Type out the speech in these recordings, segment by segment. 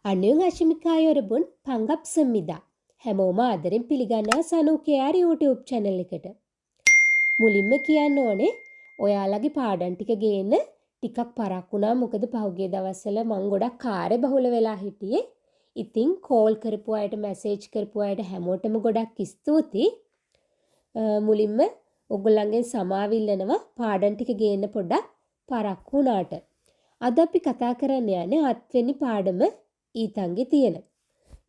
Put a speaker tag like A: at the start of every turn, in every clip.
A: අන්‍යෝන්‍යශමිකා යොරබුන් පංගප් සම්මිදා. හැමෝම ආදරෙන් පිළිගන්නවා සනුකයාර YouTube channel එකට. මුලින්ම කියන්න ඕනේ ඔයාලගේ පාඩම් ටික ගේන්න ටිකක් පරක් වුණා. මොකද පහුගිය දවස්වල මම ගොඩක් කාර්ය බහුල වෙලා හිටියේ. ඉතින් කෝල් කරපු අයට මැසේජ් කරපු අයට හැමෝටම ගොඩක් ස්තුතියි. මුලින්ම ඔයගොල්ලන්ගෙන් සමාව ඉල්ලනවා පාඩම් ටික ගේන්න පොඩ්ඩක් පරක් වුණාට. අද අපි කතා කරන්න යන්නේ 7 වෙනි පාඩම ඊතන්ගේ තියෙන.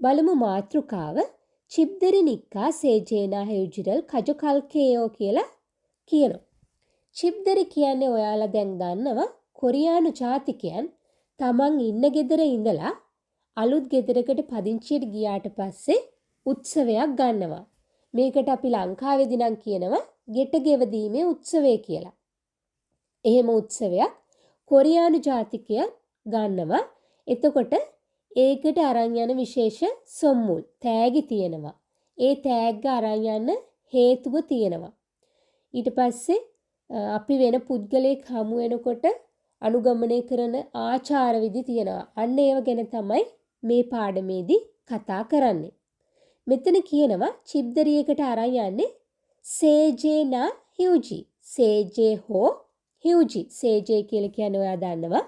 A: බලමු මාතෘකාව චිබ්දරි නික්කා සේජේනා හෙව්ජිරල් කජකල්කේයෝ කියලා කියනවා. චිබ්දරි කියන්නේ ඔයාලා දැන් දන්නවා කොරියානු ජාතිකයන් තමන් ඉන්න ගෙදර ඉඳලා අලුත් ගෙදරකට පදිංචියට ගියාට පස්සේ උත්සවයක් ගන්නවා. මේකට අපි ලංකාවේදී නම් කියනවා ගෙට ගෙවදීමේ උත්සවය කියලා. එහෙම උත්සවයක් කොරියානු ජාතිකයන් ගන්නවා. එතකොට ඒකට අරන් යන විශේෂ සොම්මුල් තෑගි තියෙනවා. ඒ තෑග්ග අරන් යන්න හේතුව තියෙනවා. ඊට පස්සේ අපි වෙන පුද්ගලයෙක් හමු වෙනකොට අනුගමනය කරන ආචාර විදි තියෙනවා. අන්න ඒව ගැන තමයි මේ පාඩමේදී කතා කරන්නේ. මෙතන කියනවා චිබ්දරියකට අරන් යන්නේ සේජේනා හියුජි. සේජේ හෝ හියුජි. සේජේ කියලා කියන්නේ ඔයා දන්නවා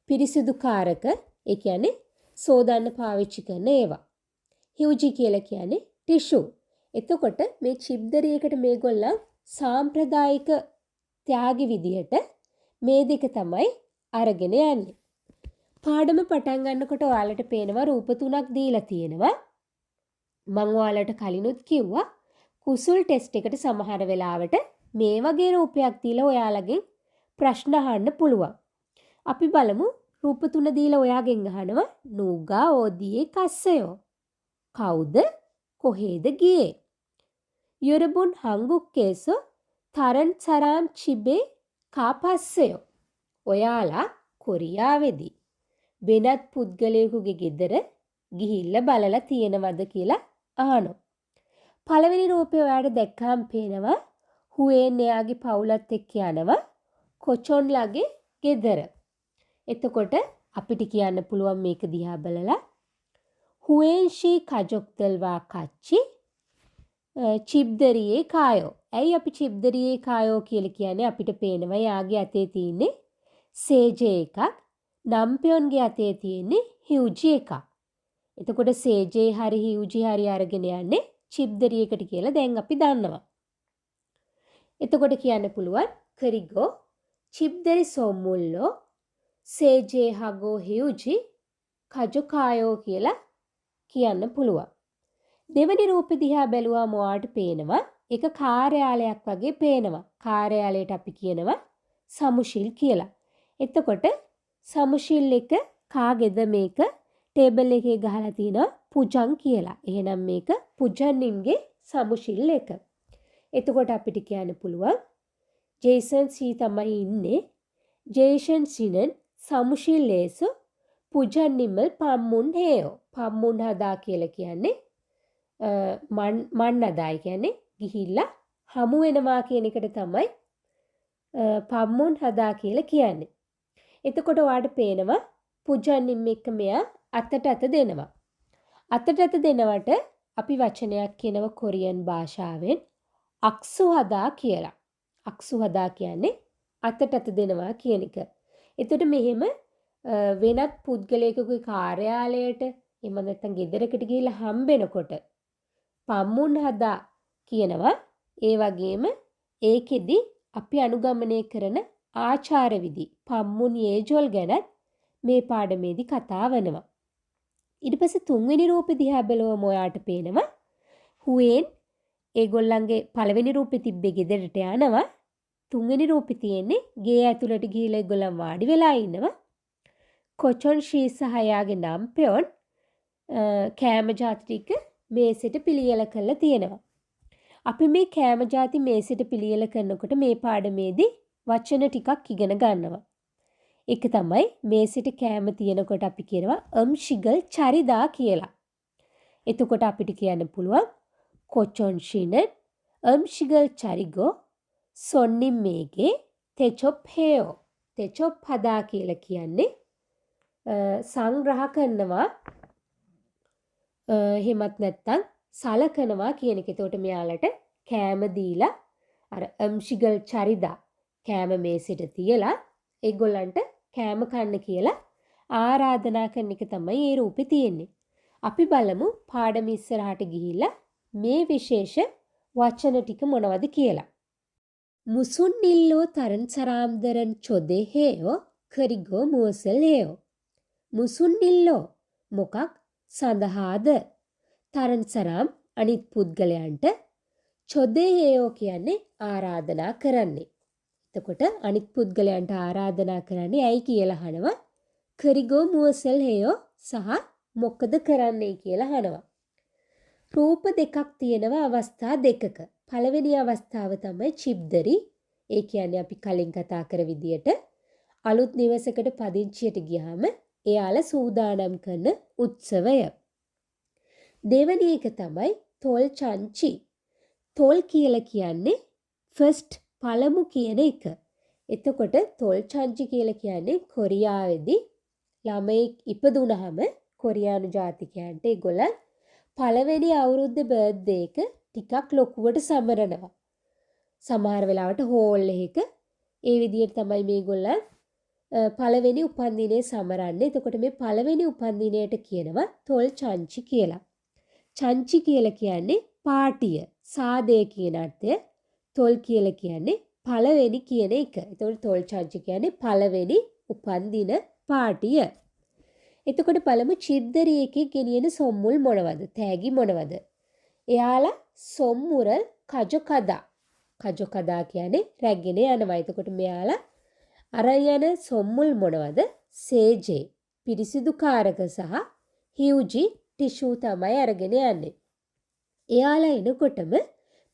A: පිරිසිදු කාරක. ඒ කියන්නේ සෝදන්න පාවිච්චි කරන ඒවා. හියුජි කියලා කියන්නේ ටිෂු. එතකොට මේ චිබ්දරියකට මේගොල්ලන් සාම්ප්‍රදායික ත්‍යාගි විදිහට මේ දෙක තමයි අරගෙන යන්නේ. පාඩම පටන් ගන්නකොට ඔයාලට පේනවා රූප තුනක් දීලා තියෙනවා. මම ඔයාලට කලිනුත් කිව්වා කුසුල් ටෙස්ට් එකට සමහර වෙලාවට මේ වගේ රූපයක් දීලා ඔයාලගෙන් ප්‍රශ්න අහන්න පුළුවන්. අපි බලමු රූප තුන දීලා ඔයාගෙන් අහනවා නූගා ඕදියේ කස්සයෝ. කවුද කොහෙද ගියේ? යොරබුන් හංගුක්කේසෝ තරන් සරාම් චිබේ කාපස්සයෝ. ඔයාලා කොරියාවේදී වෙනත් පුද්ගලයෙකුගේ ගෙදර ගිහිල්ලා බලලා තියෙනවද කියලා අහනවා. පළවෙනි රූපේ ඔයාලට දැක්කම පේනවා හුවෙන් එයාගේ පවුලත් එක්ක යනවා කොචොන්ලගේ ගෙදර. එතකොට අපිට කියන්න පුළුවන් මේක දිහා බලලා හුවෙන්ෂී කජොක්තල්වා කච්චි චිබ්දරියේ කායෝ. ඇයි අපි චිබ්දරියේ කායෝ කියලා කියන්නේ? අපිට පේනවා යාගේ අතේ තියෙන්නේ සේජේ එකක්, නම්පියොන්ගේ අතේ තියෙන්නේ හියුජි එකක්. එතකොට සේජේ හරි හියුජි හරි අරගෙන යන්නේ චිබ්දරියකට කියලා දැන් අපි දන්නවා. එතකොට කියන්න පුළුවන් කරිගෝ චිබ්දරි සොම්මුල්ලෝ සේජේ හගෝ හියුජි කජුකායෝ කියලා කියන්න පුළුවන්. දෙවැනි රූපෙ දිහා බැලුවාම ඔයාට පේනවා ඒක කාර්යාලයක් වගේ පේනවා. කාර්යාලයට අපි කියනවා සමුශිල් කියලා. එතකොට සමුශිල් එක කාගේද මේක ටේබල් එකේ ගහලා තිනවා පුජන් කියලා. එහෙනම් මේක පුජන්නින්ගේ සමුශිල් එක. එතකොට අපිට කියන්න පුළුවන් ජේසන් සී තමයි ඉන්නේ. ජේෂන් සිනන් සමුශිල්ලේසු පුජන්නිමල් පම්මුන් හේයෝ. පම්මුන් හදා කියලා කියන්නේ මන් අදායි කියන්නේ ගිහිල්ලා හමු වෙනවා කියන එකට තමයි පම්මුන් හදා කියලා කියන්නේ. එතකොට ඔයාලට පේනවා පුජන්නිම් එක්ක මෙයා අතට අත දෙනවා. අතට අත දෙනවට අපි වචනයක් කියනවා කොරියන් භාෂාවෙන් අක්සු හදා කියලා. අක්සු හදා කියන්නේ අතට අත දෙනවා කියන එක. එතකොට මෙහෙම වෙනත් පුද්ගලයෙකුගේ කාර්යාලයට එහෙම නැත්නම් ගෙදරකට ගිහිල්ලා හම්බෙනකොට පම්මුන් හදා කියනවා. ඒ වගේම ඒකෙදි අපි අනුගමනය කරන ආචාර විදි පම්මුන් යේජොල් ගැන මේ පාඩමේදී කතා වෙනවා. ඊට පස්සේ තුන්වෙනි රූපෙ දිහා බලුවම ඔයාට පේනවා හුවෙන් ඒගොල්ලන්ගේ පළවෙනි රූපෙ තිබ්බේ ගෙදරට යනවා. තුන්වෙනි රූපෙ තියෙන්නේ ගේ ඇතුළට ගිහිල්ලා ඒගොල්ලන් වාඩි වෙලා ඉන්නවා. කොචොන් ෂී සහ යාගේ නම්පෙයොන් කෑම ජාති ටික මේසෙට පිළියෙල කරලා තියෙනවා. අපි මේ කෑම ජාති මේසෙට පිළියෙල කරනකොට මේ පාඩමේදී වචන ටිකක් ඉගෙන ගන්නවා. එක තමයි මේසෙට කෑම තියෙනකොට අපි කියනවා අම්ශිගල් චරිදා කියලා. එතකොට අපිට කියන්න පුළුවන් කොචොන් ෂිනන් අම්ශිගල් චරිගෝ සොන්නිම් මේගේ තෙචොප් හේයෝ. තෙචොප් හදා කියලා කියන්නේ සංග්‍රහ කරනවා එහෙමත් නැත්තම් සලකනවා කියන එක. එතකොට මෙයාලට කෑම දීලා අර අම්ශිගල් චරිදා කෑම මේසෙට තියලා ඒගොල්ලන්ට කෑම කන්න කියලා ආරාධනා කරන එක තමයි ඒ රූපේ තියෙන්නේ. අපි බලමු පාඩම ඉස්සරහට ගිහිල්ලා මේ විශේෂ වචන ටික මොනවද කියලා. මුසුන්නිල්ලෝ තරන් සරාම්දරන් චොදේ හේයෝ කරිගෝ මුවසල් හේයෝ. මුසුන්නිල්ලෝ මොකක් සඳහාද? තරන් සරාම් අනිත් පුද්ගලයන්ට, චොදේ හේයෝ කියන්නේ ආරාධනා කරන්නේ. එතකොට අනිත් පුද්ගලයන්ට ආරාධනා කරන්නේ ඇයි කියලා අහනවා. කරිගෝ මුවසල් හේයෝ සහ මොකද කරන්නේ කියලා අහනවා. රූප දෙකක් තියෙනවා අවස්ථා දෙකක. පළවෙනි අවස්ථාව තමයි චිබ්දරි. ඒ කියන්නේ අපි කලින් කතා කර විදියට අලුත් නිවසකට පදිංචියට ගියාම එයාලා සූදානම් කරන උත්සවය. දෙවෙනි එක තමයි තොල් චංචි. තොල් කියලා කියන්නේ ෆස්ට් පළමු කියන එක. එතකොට තොල් චංචි කියලා කියන්නේ කොරියාවේදී ළමයෙක් ඉපදුනහම කොරියානු ජාතිකයන්ට ඒගොල්ලන් පළවෙනි අවුරුද්ද බර්ත්ඩේ එක ටිකක් ලොකුවට සමරනවා. සමහර වෙලාවට හෝල් එකක ඒ විදිහට තමයි මේගොල්ලන් පළවෙනි උපන්දිනේ සමරන්නේ. එතකොට මේ පළවෙනි උපන්දිනයට කියනවා තොල් චංචි කියලා. චංචි කියලා කියන්නේ පාටිය. සාදේ කියන අර්ථය. තොල් කියලා කියන්නේ පළවෙනි කියන එක. එතකොට තොල් චංචි කියන්නේ පළවෙනි උපන්දින පාටිය. එතකොට බලමු චිද්දරි එකේ ගෙනියන සොම්මුල් මොනවද? තෑගි මොනවද? එයාලා සොම්මුරල් කජොකදා. කජොකදා කියන්නේ රැගෙන යනවා. එතකොට මෙයාලා අරයන සොම්මුල් මොනවද? සේජේ පිරිසිදු කාරක සහ හියුජි ටිෂු තමයි අරගෙන යන්නේ. එයාලා එනකොටම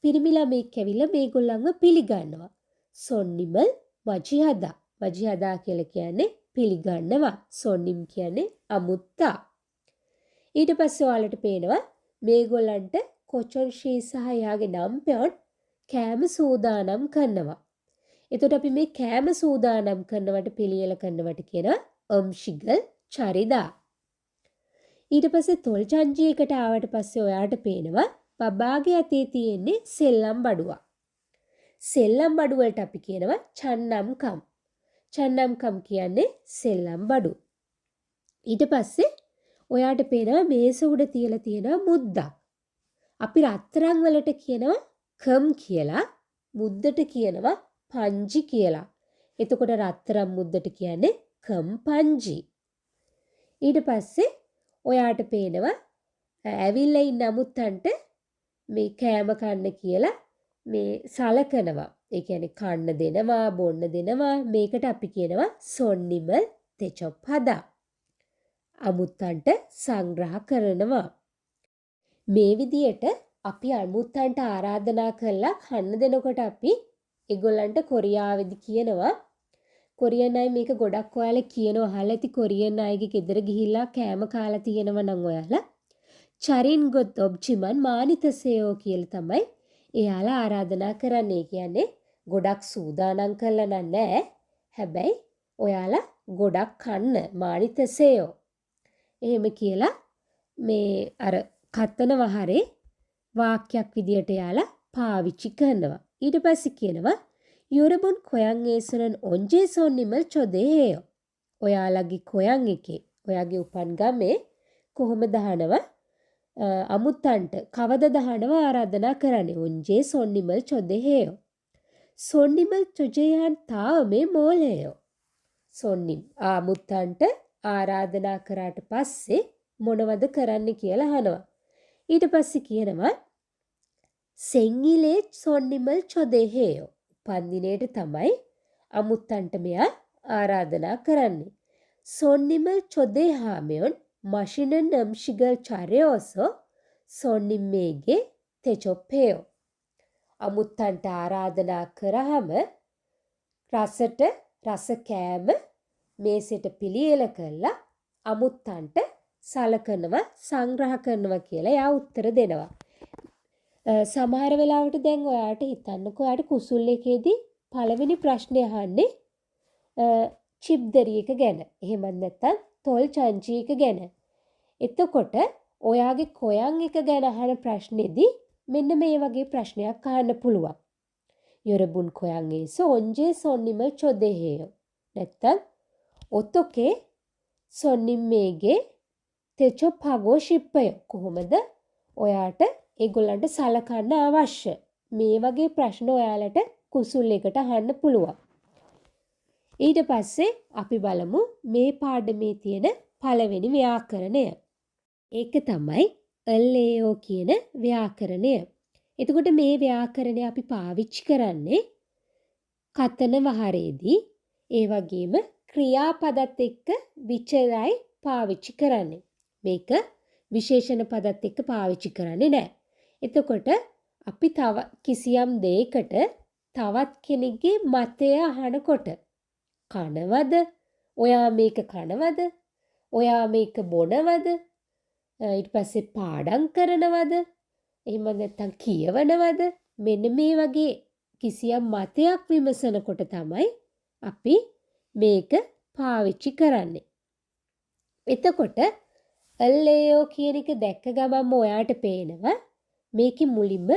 A: පිරිමි ළමෙක් ඇවිල්ලා මේගොල්ලන්ව පිළිගන්නවා. සොන්නිමල් වජිහදා. වජිහදා කියලා කියන්නේ පිළිගන්නවා. සොන්නිම් කියන්නේ අමුත්තා. ඊට පස්සේ ඔයාලට පේනවා මේගොල්ලන්ට කොචොන්ෂී සහ එයාගේ නම්පයොන් කෑම සූදානම් කරනවා. එතකොට අපි මේ කෑම සූදානම් කරනවට පිළියෙල කරනවට කියනවා අම්ශිගල් චරිදා. ඊට පස්සේ තොල් චංචියකට ආවට පස්සේ ඔයාට පේනවා බබාගේ අතේ තියෙන්නේ සෙල්ලම් බඩුවක්. සෙල්ලම් බඩු වලට අපි කියනවා චන්නම්කම්. චන්නම්කම් කියන්නේ සෙල්ලම් බඩු. ඊට පස්සේ ඔයාට පේනවා මේස උඩ තියලා තියෙනවා මුද්දක්. අපි රත්තරන් වලට කියනවා කම් කියලා, මුද්දට කියනවා පංජි කියලා. එතකොට රත්තරන් මුද්දට කියන්නේ කම් පංජි. ඊට පස්සේ ඔයාට පේනවා ඇවිල්ලා ඉන්න අමුත්තන්ට මේ කෑම කන්න කියලා මේ සලකනවා. ඒ කියන්නේ කන්න දෙනවා, බොන්න දෙනවා. මේකට අපි කියනවා සොන්නිමල් තෙචොප් හදා. අමුත්තන්ට සංග්‍රහ කරනවා. මේ විදියට අපි අමුත්තන්ට ආරාධනා කරලා කන්න දෙනකොට අපි ඒගොල්ලන්ට කොරියාවේදී කියනවා, කොරියන් අය මේක ගොඩක් ඔයාලා කියනවා අහලා ඇති, කොරියන් අයගේ ගෙදර ගිහිල්ලා කෑම කාලා තියෙනවා නම් ඔයාලා චරින් ගොත් ඔබ්චිමන් මානිතසේයෝ කියලා තමයි එයාලා ආරාධනා කරන්නේ. කියන්නේ ගොඩක් සූදානම් කරලා නෑ, හැබැයි ඔයාලා ගොඩක් කන්න මානිතසේයෝ එහෙම කියලා මේ අර කතන වහරේ වාක්‍යයක් විදියට එයාලා පාවිච්චි කරනවා. ඊට පස්සේ කියනවා යොරබුන් කොයන් ඒසනන් ඔන්ජේ සොන්නිමල් චොදේයෝ. ඔයාලගේ කොයන් එකේ, ඔයාගේ උපන් ගමේ කොහොම දහනවා අමුත්තන්ට කවද දහනවා ආරාධනා කරන්නේ? ඔන්ජේ සොන්නිමල් චොදේයෝ. සොන්නිමල් චොජේයන් තාව මේ මෝලේයෝ. සොන්නිම් අමුත්තන්ට ආරාධනා කරාට පස්සේ මොනවද කරන්න කියලා අහනවා. ඊට පස්සේ කියනවා සෙන්ගිලේ සොන්නිමල් චොදේහේයෝ. උපන්දිනේට තමයි අමුත්තන්ට මෙයා ආරාධනා කරන්නේ. සොන්නිමල් චොදේහාමයොන් මෂිනන් නම්ශිගල් චරයෝසෝ සොන්නිම්මේගේ තෙචොප්පේයෝ. අමුත්තන්ට ආරාධනා කරාම රසට රස කෑම මේසෙට පිළියෙල කරලා අමුත්තන්ට සලකනවා, සංග්‍රහ කරනවා කියලා එයා උත්තර දෙනවා. සමහර වෙලාවට දැන් ඔයාට හිතන්නකෝ ඔයාට කුසුල් එකේදී පළවෙනි ප්‍රශ්නේ අහන්නේ චිප්දරි එක ගැන. එහෙම නැත්නම් තොල් චංචි එක ගැන. එතකොට ඔයාගේ කොයන් එක ගැන අහන ප්‍රශ්නේදී මෙන්න මේ වගේ ප්‍රශ්නයක් අහන්න පුළුවන්. 여러분 고향에서 언제 손님을 초대해요? නැත්තම් 어떻게 손님에게 대접하고 싶어요? කොහොමද ඔයාට ඒගොල්ලන්ට සලකන්න අවශ්‍ය? මේ වගේ ප්‍රශ්න ඔයාලට කුසුල් එකට අහන්න පුළුවන්. ඊට පස්සේ අපි බලමු මේ පාඩමේ තියෙන පළවෙනි ව්‍යාකරණය. ඒක තමයි එල්ලේෝ කියන ව්‍යාකරණය. එතකොට මේ ව්‍යාකරණය අපි පාවිච්චි කරන්නේ කතන වහරේදී ඒ වගේම ක්‍රියාපදත් එක්ක විතරයි පාවිච්චි කරන්නේ. මේක විශේෂණ පදත් එක්ක පාවිච්චි කරන්නේ නැහැ. එතකොට අපි තව කිසියම් දෙයකට තවත් කෙනෙක්ගේ මතය අහනකොට කනවද? ඔයා මේක කනවද? ඔයා මේක බොනවද? ඊට පස්සේ පාඩම් කරනවද? එහෙම නැත්නම් කියවනවද? මෙන්න මේ වගේ කිසියම් මතයක් විමසනකොට තමයි අපි මේක පාවිච්චි කරන්නේ. එතකොට එල්ලේෝ කියන එක දැක්ක ගමන්ම ඔයාට පේනවා මේකේ මුලින්ම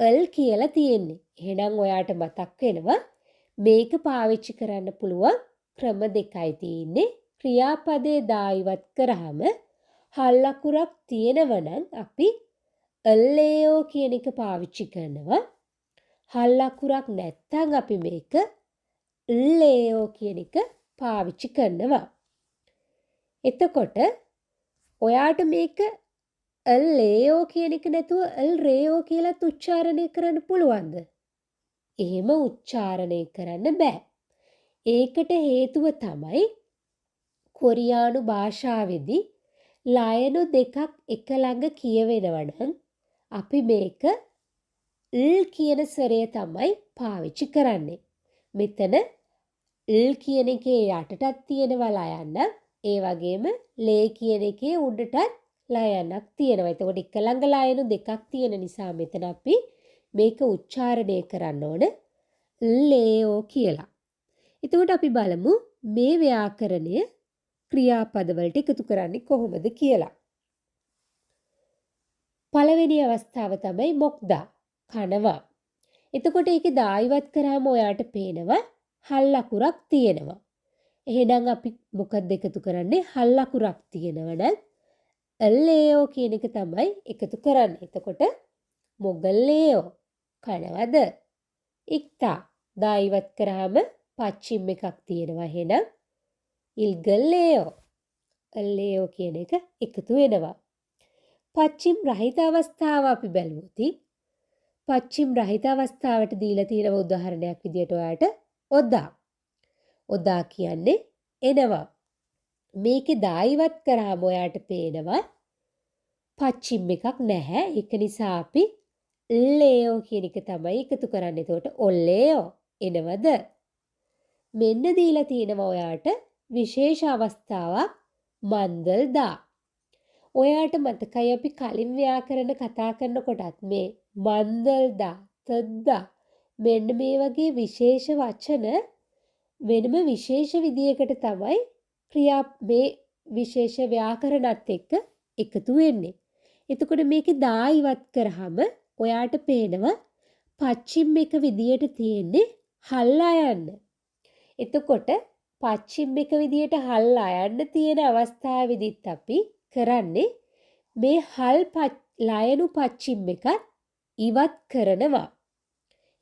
A: එල් කියලා තියෙන්නේ. එහෙනම් ඔයාට මතක් වෙනවා මේක පාවිච්චි කරන්න පුළුවන් ක්‍රම දෙකයි තියෙන්නේ. ක්‍රියාපදේ දායිවත් කරාම හල් අකුරක් තියෙනවා නම් අපි එල්ලේෝ කියන එක පාවිච්චි කරනවා. හල් අකුරක් නැත්නම් අපි මේක එල්ලේෝ කියන එක පාවිච්චි කරනවා. එතකොට ඔයාට මේක එල්ලේෝ කියන එක නැතුව එල් රේෝ කියලා උච්චාරණය කරන්න පුළුවන්ද? එහෙම උච්චාරණය කරන්න බෑ. ඒකට හේතුව තමයි කොරියානු භාෂාවේදී ලයනු දෙකක් එක ළඟ කියවෙනවා නම් අපි මේක ල් කියන ස්වරය තමයි පාවිච්චි කරන්නේ. මෙතන ල් කියන එකේ යටටත් තියෙනවා ලයන්න. ඒ වගේම ලේ කියන එකේ උඩටත් ලයන්නක් තියෙනවා. එතකොට එක ළඟ ලයනු දෙකක් තියෙන නිසා මෙතන අපි මේක උච්චාරණය කරන්න ඕන ලේෝ කියලා. එතකොට අපි බලමු මේ ව්‍යාකරණය ක්‍රියාපද වලට එකතු කරන්නේ කොහොමද කියලා. පළවෙනි අවස්ථාව තමයි මොක්දා කනවා. එතකොට ඒකේ දායිවත් කරාම ඔයාට පේනවා හල් අකුරක් තියෙනවා. එහෙනම් අපි මොකක්ද එකතු කරන්නේ? හල් අකුරක් තියෙනවා නම් එල්ලේෝ කියන එක තමයි එකතු කරන්නේ. එතකොට මොගල්ලේෝ කනවද? ඉක්තා දායිවත් කරාම පච්චිම් එකක් තියෙනවා. එහෙනම් ඉල්ගල්ලේෝ එල්ලේෝ කියන එක එකතු වෙනවා. පච්චිම් රහිත අවස්ථාව අපි බලමුත් පච්චිම් රහිත අවස්ථාවට දීලා තියෙන උදාහරණයක් විදියට ඔයාලට ඔදා. ඔදා කියන්නේ එනවා. මේකේ දායිවත් කරාම ඔයාට පේනවා පච්චිම් එකක් නැහැ. ඒක නිසා අපි ලේෝ කියන එක තමයි එකතු කරන්නේ. එතකොට ඔල්ලේෝ එනවද? මෙන්න දීලා තියෙනවා ඔයාට විශේෂ අවස්ථාවක් මන්දල්දා. ඔයාට මතකයි අපි කලින් ව්‍යාකරණ කතා කරනකොටත් මේ මන්දල්දා, තද්දා මෙන්න මේ වගේ විශේෂ වචන වෙනම විශේෂ විදියකට තමයි මේ විශේෂ ව්‍යාකරණත් එක්ක එකතු වෙන්නේ. එතකොට මේකේ දායිවත් කරාම ඔයාට පේනවා පච්චිම් එක විදියට තියෙන්නේ හල්ලා යන්න. එතකොට පච්චිම් එක විදියට හල්ලා යන්න තියෙන අවස්ථාවේදීත් අපි කරන්නේ මේ ලයනු පච්චිම් එකත් ඉවත් කරනවා.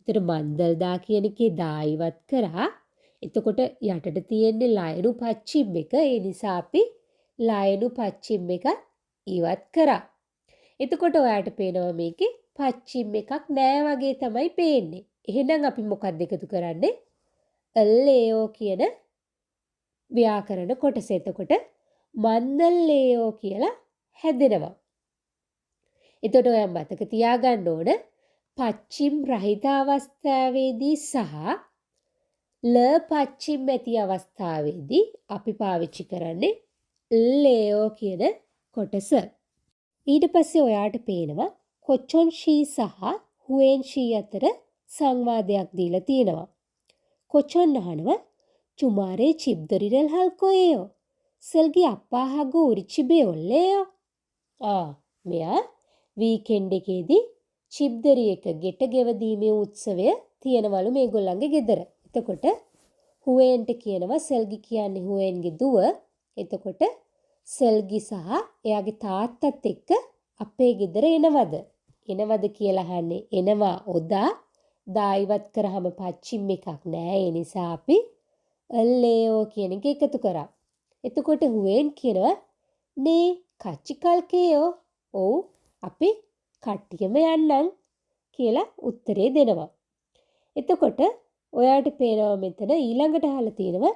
A: එතකොට මන්දල්දා කියන එකේ දායිවත් කරා. එතකොට යටට තියෙන්නේ ලයනු පච්චිම් එක. ඒ නිසා අපි ලයනු පච්චිම් එක ඉවත් කරා. එතකොට ඔයාට පේනවා මේකේ පච්චිම් එකක් නෑ වගේ තමයි පේන්නේ. එහෙනම් අපි මොකක්ද එකතු කරන්නේ? එල්ලේෝ කියන ව්‍යාකරණ කොටස. එතකොට මන්දල්ලේෝ කියලා හැදෙනවා. එතකොට ඔයා මතක තියාගන්න ඕන පච්චිම් රහිත අවස්ථාවේදී සහ ල පච්චිම් ඇති අවස්ථාවේදී අපි පාවිච්චි කරන්නේ ලේෝ කියන කොටස. ඊට පස්සේ ඔයාට පේනවා කොචොන් ෂී සහ හුවෙන් ෂී අතර සංවාදයක් දීලා තියෙනවා. කොචොන් අහනවා චුමාරේ චිබ්දරිරල් හල්කොයෝ සල්ගි අප්පා හගෝ උරිචිබේ ඔල්ලේයෝ. මෙයා වීකෙන්ඩ් එකේදී චිබ්දරියක ගෙට ගෙවදීමේ උත්සවය තියෙනවලු මේගොල්ලන්ගේ ගෙදර. එතකොට හුවේන්ට කියනවා සෙල්ගි කියන්නේ හුවේන්ගේ දුව. එතකොට සෙල්ගි සහ එයාගේ තාත්තත් එක්ක අපේ ගෙදර එනවද? එනවද කියලා අහන්නේ. එනවා ඔදා දායිවත් කරාම පච්චිම් එකක් නෑ. ඒ නිසා අපි අල්ලේෝ කියන එක එකතු කරා. එතකොට හුවේන් කියනවා නේ කච්චිකල්කේයෝ. ඔව් අපි කට්ටියම යන්නම් කියලා උත්තරේ දෙනවා. එතකොට ඔයාට පේනවා මෙතන ඊළඟට අහලා තියෙනවා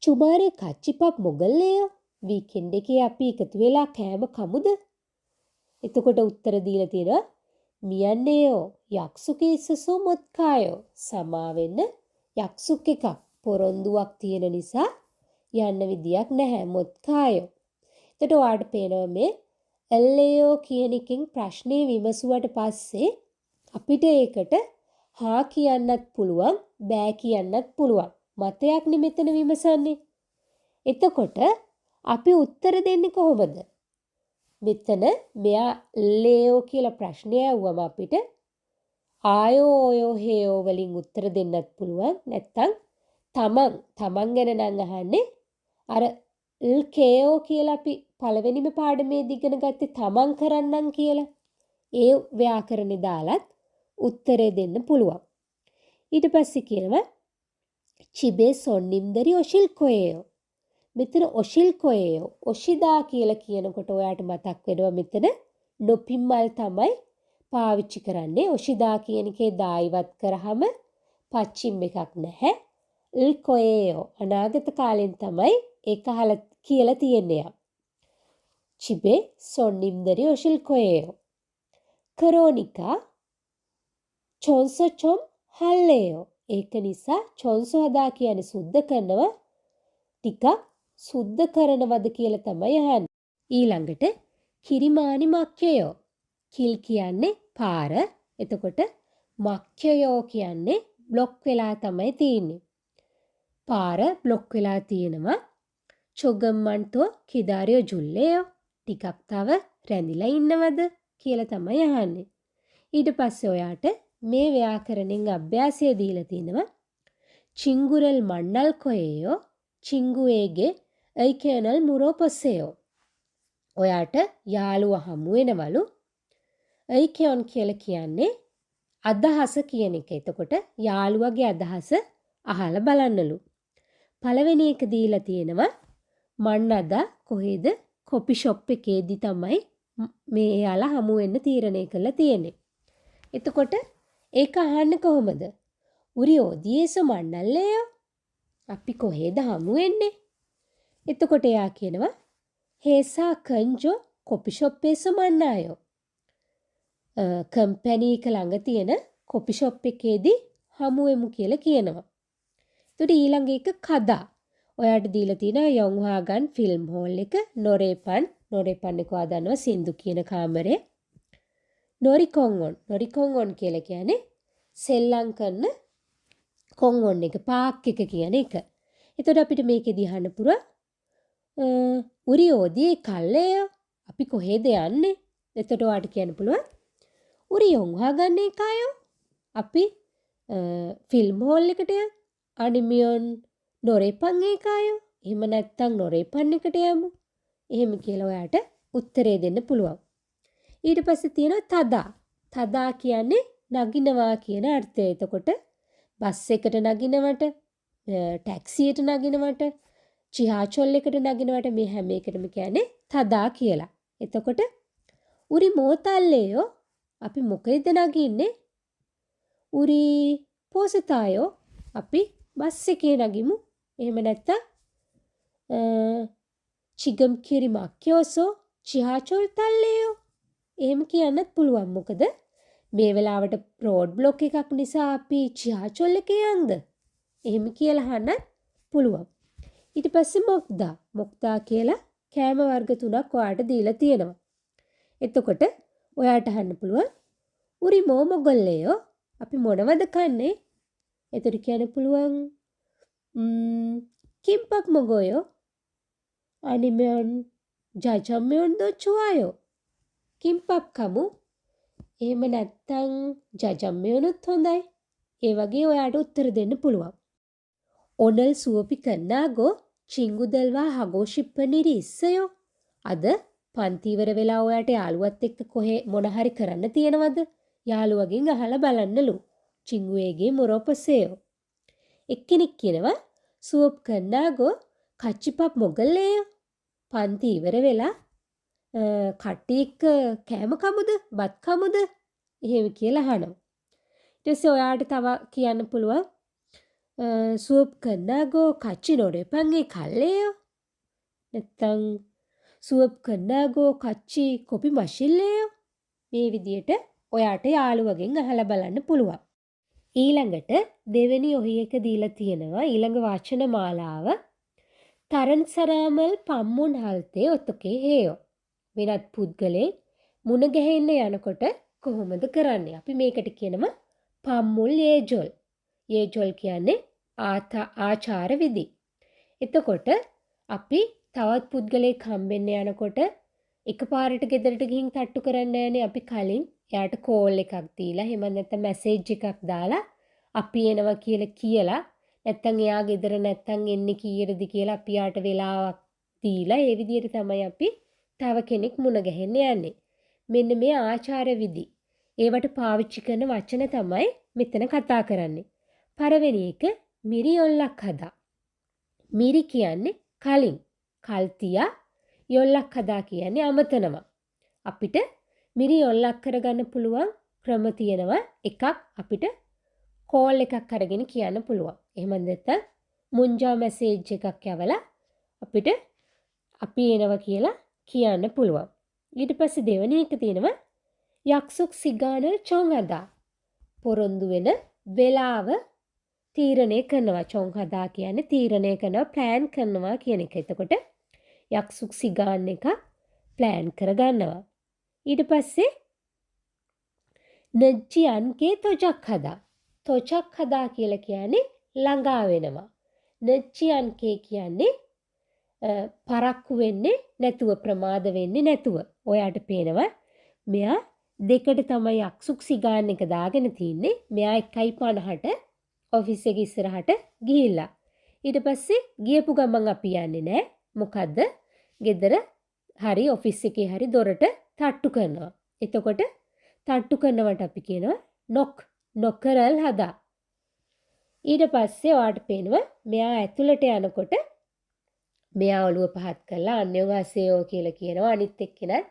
A: චුමාරේ කච්චිපක් මොගල්ලේයෝ වීකෙන්ඩ් එකේ අපි එකතු වෙලා කෑම කමුද? එතකොට උත්තර දීලා තියෙනවා මියන්නේයෝ යක්සුකේ ඉස්සසෝ මොත්කායෝ. සමාවෙන්න යක්සුක් එකක් පොරොන්දුවක් තියෙන නිසා යන්න විදියක් නැහැ මොත්කායෝ. එතකොට ඔයාට පේනවා මේ එල්ලේයෝ කියන එකෙන් ප්‍රශ්නේ විමසුවට පස්සේ අපිට ඒකට හා කියන්නත් පුළුවන් බෑ කියන්නත් පුළුවන්. මතයක් නිමෙතන විමසන්නේ. එතකොට අපි උත්තර දෙන්නේ කොහොමද? මෙතන මෙයා ලේයෝ කියලා ප්‍රශ්නය ඇහුවම අපිට ආයෝ ඔයෝ හේයෝ වලින් උත්තර දෙන්නත් පුළුවන්. නැත්තම් තමන් ගැන නම් අහන්නේ අර ල් කේයෝ කියලා අපි පළවෙනිම පාඩමේදී ඉගෙන ගත්තේ තමන් කරන්නම් කියලා. ඒ ව්‍යාකරණේ දාලත් උත්තරේ දෙන්න පුළුවන්. ඊට පස්සේ කියනවා චිබේ සොන්නිම්දරි ඔෂිල්කොයේයෝ. මෙතන ඔෂිල්කොයේයෝ ඔෂිදා කියලා කියනකොට ඔයාට මතක් වෙනවා මෙතන නොපිම්මල් තමයි පාවිච්චි කරන්නේ. ඔෂිදා කියන එකේ දායිවත් කරාම පච්චිම් එකක් නැහැ. ල්කොයේයෝ අනාගත කාලෙන් තමයි ඒක කියලා තියෙන්නේ. චිබේ සොන්නිම්දරි ඔෂිල්කොයේයෝ. කරෝනිකා චොන්සොචොම් හල්ලේයෝ. ඒක නිසා චොන්සෝ හදා කියන්නේ සුද්ධ කරනවා ටිකක් සුද්ධ කරනවද කියලා තමයි අහන්නේ. ඊළඟට කිරිමානි මක්කයෝ. කිල් කියන්නේ පාර. එතකොට මක්කයෝ කියන්නේ බ්ලොක් වෙලා තමයි තියෙන්නේ. පාර බ්ලොක් වෙලා තියෙනවා. චොගම්මන්තෝ කිදාරියෝ ජුල්ලේයෝ. ටිකක් තව රැඳිලා ඉන්නවද කියලා තමයි අහන්නේ. ඊට පස්සේ ඔයාට මේ ව්‍යාකරණෙන් අභ්‍යාසය දීලා තිනවා. චිංගුරල් මණ්ඩල් කොයේයෝ චිංගුවේගේ අයිකේනල් මුරෝපොස්සේයෝ. ඔයාට යාළුවා හමු වෙනවලු. අයිකෝන් කියලා කියන්නේ අදහස කියන එක. එතකොට යාළුවගේ අදහස අහලා බලන්නලු. පළවෙනි එක දීලා තියෙනවා මන්න අද කොහෙද කොපි ෂොප් එකේදී තමයි මේ යාලා හමු වෙන්න තීරණය කළා තියෙන්නේ. එතකොට ඒක අහන්නේ කොහොමද? උරි ඔදියේසු මණ්ඩල්ලේයෝ. අපි කොහෙද හමු වෙන්නේ? එතකොට එයා කියනවා හේසා කංජෝ කොපි ෂොප් එකේ මන්නායෝ. කම්පැනි එක ළඟ තියෙන කොපි ෂොප් එකේදී හමු වෙමු කියලා කියනවා. එතකොට ඊළඟ එක කදා. ඔයාට දීලා තියෙනවා යොන්හාගන් ෆිල්ම් හෝල් එක නොරේපන් එක ආදනවා සින්දු කියන කාමරේ. නොරිකොන්ගොන් කියලා කියන්නේ සෙල්ලම් කරන කොන්ගොන් එක පාක් එක කියන එක. එතකොට අපිට මේකෙදී අහන්න පුරා උරි ඕදී කල්ලේයෝ අපි කොහෙද යන්නේ? එතකොට ඔයාට කියන්න පුළුවන් උරි යොන්හාගන් එකයෝ අපි ෆිල්ම් හෝල් එකට යන්න. අනිමියොන් නොරේපන් එකයෝ. එහෙම නැත්නම් නොරේපන් එකට යමු. එහෙම කියලා ඔයාට උත්තරේ දෙන්න පුළුවන්. ඊට පස්සේ තියෙනවා තදා කියන්නේ නගිනවා කියන අර්ථය. එතකොට බස් එකට නගිනවට, ටැක්සියට නගිනවට, චිහාචොල් එකට නගිනවට මේ හැම එකටම කියන්නේ තදා කියලා. එතකොට උරි මෝතල්ලේයෝ අපි මොකේද නගින්නේ? උරි පෝසතායෝ අපි බස් එකේ නගිමු. එහෙම නැත්නම් චිගම් කිරි මක්කයෝසෝ චිහාචොල් තල්ලේයෝ. එහෙම කියන්නත් පුළුවන්. මොකද මේ වෙලාවට රෝඩ් බ්ලොක් එකක් නිසා අපි චිහාචොල් එකේ යන්ද? එහෙම කියලා අහන්නත් පුළුවන්. ඊට පස්සේ මොක්දා කියලා කෑම වර්ග 3ක් ඔයාට දීලා තියෙනවා. එතකොට ඔයාට අහන්න පුළුවන් උරි මොගොල්ලේයෝ අපි මොනවද කන්නේ? එතකොට කියන්න පුළුවන් කිම්පක් මොගොයෝ අනිමෙන් ජජම්මෙන් දොච්චුවායෝ. කිම්පප් කමු. එහෙම නැත්තම් ජජම්මේ වුණොත් හොඳයි. ඒ වගේ ඔයාට උත්තර දෙන්න පුළුවන්. ඔනල් සුවපි කන්නාගෝ චිංගුදල්වා හගෝෂිප්පනිරි ඉස්සයෝ. අද පන්ති ඉවර වෙලා ඔයාට යාළුවත් එක්ක කොහේ මොන හරි කරන්න තියෙනවද? යාළුවගෙන් අහලා බලන්නලු. චිංගුවේගේ මොරොපසෙයෝ. එක්කෙනෙක් කියනවා සුවප් කන්නාගෝ කච්චිපප් මොගල්ලේයෝ. පන්ති ඉවර වෙලා කට්ටිය එක්ක කෑම කමුද? බත් කමුද? එහෙම කියලා අහනවා. ඊට පස්සේ ඔයාට තව කියන්න පුළුවන් සුවප් කන්නාගෝ කච්චි නොරෙපන්ගේ කල්ලේයෝ. නැත්තම් සුවප් කන්නාගෝ කච්චි කොපි මශිල්ලේයෝ. මේ විදියට ඔයාට යාළුවගෙන් අහලා බලන්න පුළුවන්. ඊළඟට දෙවෙනි ඔහි එක දීලා තියෙනවා ඊළඟ වචන මාලාව තරන් සරාමල් පම්මුන් හල්තේ ඔතකේ හේයෝ. වෙනත් පුද්ගලෙන් මුණ ගැහෙන්න යනකොට කොහොමද කරන්නේ? අපි මේකට කියනවා පම්මුල් යේජොල්. යේජොල් කියන්නේ ආචාර විදි. එතකොට අපි තවත් පුද්ගලයෙක් හම්බෙන්න යනකොට එකපාරට ගෙදරට ගිහින් තට්ටු කරන්න යන්නේ අපි කලින් එයාට කෝල් එකක් දීලා එහෙම නැත්නම් මැසේජ් එකක් දාලා අපි එනවා කියලා නැත්නම් එයා ගෙදර නැත්නම් එන්නේ කීයටද කියලා අපි යාට වෙලාවක් දීලා ඒ විදිහට තමයි අපි තව කෙනෙක් මුණ ගැහෙන්න යන්නේ. මෙන්න මේ ආචාර විදි. ඒවට පාවිච්චි කරන වචන තමයි මෙතන කතා කරන්නේ. පළවෙනි එක මිරියොල්ලක් හදා. මිරි කියන්නේ කලින්. කල්තියා යොල්ලක් හදා කියන්නේ අමතනවා. අපිට මිරියොල්ලක් කරගන්න පුළුවන් ක්‍රම තියෙනවා. එකක් අපිට කෝල් එකක් අරගෙන කියන්න පුළුවන්. එහෙම නැත්නම් මුංජා මැසේජ් එකක් යවලා අපිට අපි එනවා කියලා කියන්න පුළුවන්. ඊට පස්සේ දෙවෙනි එක තියෙනවා යක්සුක් සිගානල් චොං හදා. පොරොන්දු වෙන වෙලාව තීරණය කරනවා. චොං හදා කියන්නේ තීරණය කරනවා, ප්ලෑන් කරනවා කියන එක. එතකොට යක්සුක් සිගාන් එක ප්ලෑන් කරගන්නවා. ඊට පස්සේ නජ්ජියන්ගේ තොජක් හදා. තොචක් හදා කියලා කියන්නේ ළඟා වෙනවා. නජ්ජියන්ගේ කියන්නේ පරක්කු වෙන්නේ නැතුව, ප්‍රමාද වෙන්නේ නැතුව. ඔයාට පේනවා මෙයා දෙකට තමයි යක්සුක් සිගාන් එක දාගෙන තින්නේ. මෙයා 1:50ට ඔෆිස් එක ඉස්සරහට ගිහිල්ලා. ඊට පස්සේ ගියපු ගමන් අපි යන්නේ නැහැ. මොකද්ද? ගෙදර හරි ඔෆිස් එකේ හරි දොරට තට්ටු කරනවා. එතකොට තට්ටු කරනවට අපි කියනවා නොකරල් හදා. ඊට පස්සේ ඔයාට පේනවා මෙයා ඇතුළට යනකොට මෙයා ඔළුව පහත් කරලා අන්‍යෝගාසයෝ කියලා කියනවා. අනිත් එක්කෙනත්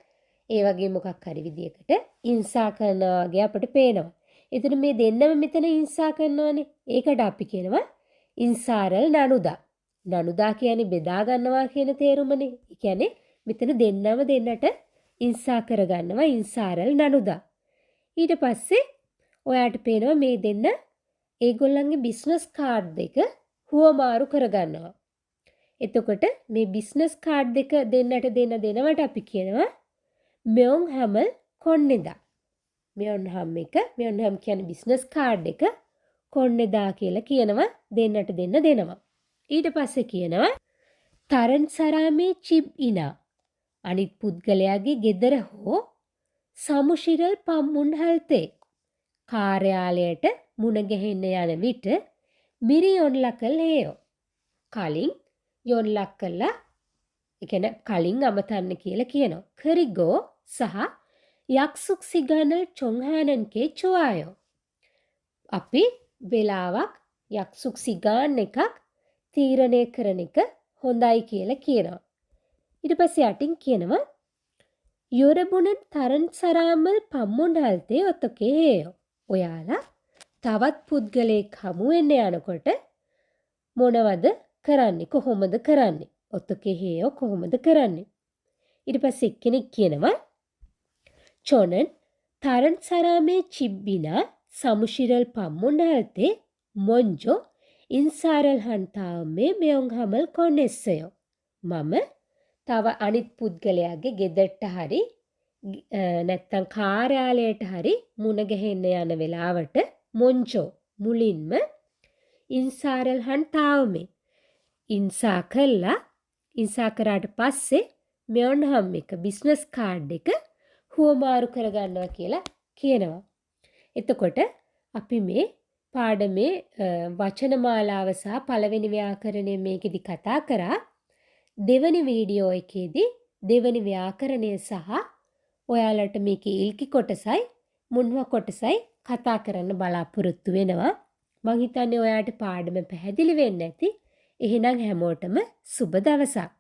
A: ඒ වගේ මොකක් හරි විදියකට ඉන්සා කරනවා වගේ අපිට පේනවා. එතන මේ දෙන්නම මෙතන ඉන්සා කරනවානේ. ඒකට අපි කියනවා ඉන්සාරල් නනුදා. නනුදා කියන්නේ බෙදා ගන්නවා කියන තේරුමනේ. ඒ කියන්නේ මෙතන දෙන්නම දෙන්නට ඉන්සා කරගන්නවා ඉන්සාරල් නනුදා. ඊට පස්සේ ඔයාට පේනවා මේ දෙන්න ඒගොල්ලන්ගේ බිස්නස් කාඩ් දෙක හුවමාරු කරගන්නවා. එතකොට මේ බිස්නස් කාඩ් දෙක දෙන්නට දෙනවට අපි කියනවා මෙයොන් හැමල් කොන්නෙදා. මෙයොන් හැම් කියන්නේ බිස්නස් කාඩ් එක කොන්නෙදා කියලා කියනවා දෙන්නට දෙනවා. ඊට පස්සේ කියනවා තරන් සරාමේ චිබ් ඉනා. අනිත් පුද්ගලයාගේ ගෙදර හෝ සමුශිරල් පම්මුන් හල්තේ. කාර්යාලයට මුණ ගැහෙන්න යන විට මිරි යොන්ලකල් හේයෝ. කලින් යොන්ලක් කළා. ඒ කියන්නේ කලින් අමතන්න කියලා කියනවා. කරිගෝ සහ යක්සුක් සිගනල් චොංහානන්ගේ චුවායෝ. අපි වෙලාවක් යක්සුක් සිගාන් එකක් තීරණය කරන එක හොඳයි කියලා කියනවා. ඊට පස්සේ යටින් කියනවා යොරබුණන් තරන් සරාමල් පම්මුන් හල්තේ ඔතකේ හේයෝ. ඔයාලා තවත් පුද්ගලයෙක් හමු වෙන්න යනකොට මොනවද කරන්නේ? කොහොමද කරන්නේ? ඔතකේ හේයෝ කොහොමද කරන්නේ? ඊට පස්සේ එක්කෙනෙක් කියනවා චොනන් තරන් සරාමේ චිබ්බිනා සමුශිරල් පම්මුන් හල්තේ මොන්ජෝ ඉන්සාරල් හන්තාවමේ මෙයොන් හමල් කොන්නෙස්සයෝ. මම තව අනිත් පුද්ගලයාගේ ගෙදරට හරි නැත්තම් කාර්යාලයට හරි මුණ ගැහෙන්න යන වෙලාවට මොන්ජෝ මුලින්ම ඉන්සාරල් හන්තාවමේ ඉන්සා කරලා ඉන්සා කරාට පස්සේ මෙයොන් හම් එක බිස්නස් කාඩ් එක හුවමාරු කරගන්නවා කියලා කියනවා. එතකොට අපි මේ පාඩමේ වචන මාලාව සහ පළවෙනි ව්‍යාකරණය මේකෙදි කතා කරා. දෙවනි වීඩියෝ එකේදී දෙවනි ව්‍යාකරණය සහ ඔයාලට මේකේ ඉල්කි කොටසයි මුන්ව කොටසයි කතා කරන්න බලාපොරොත්තු වෙනවා. මං හිතන්නේ ඔයාලට පාඩම පැහැදිලි වෙන්න ඇති. එහෙනම් හැමෝටම සුබ දවසක්.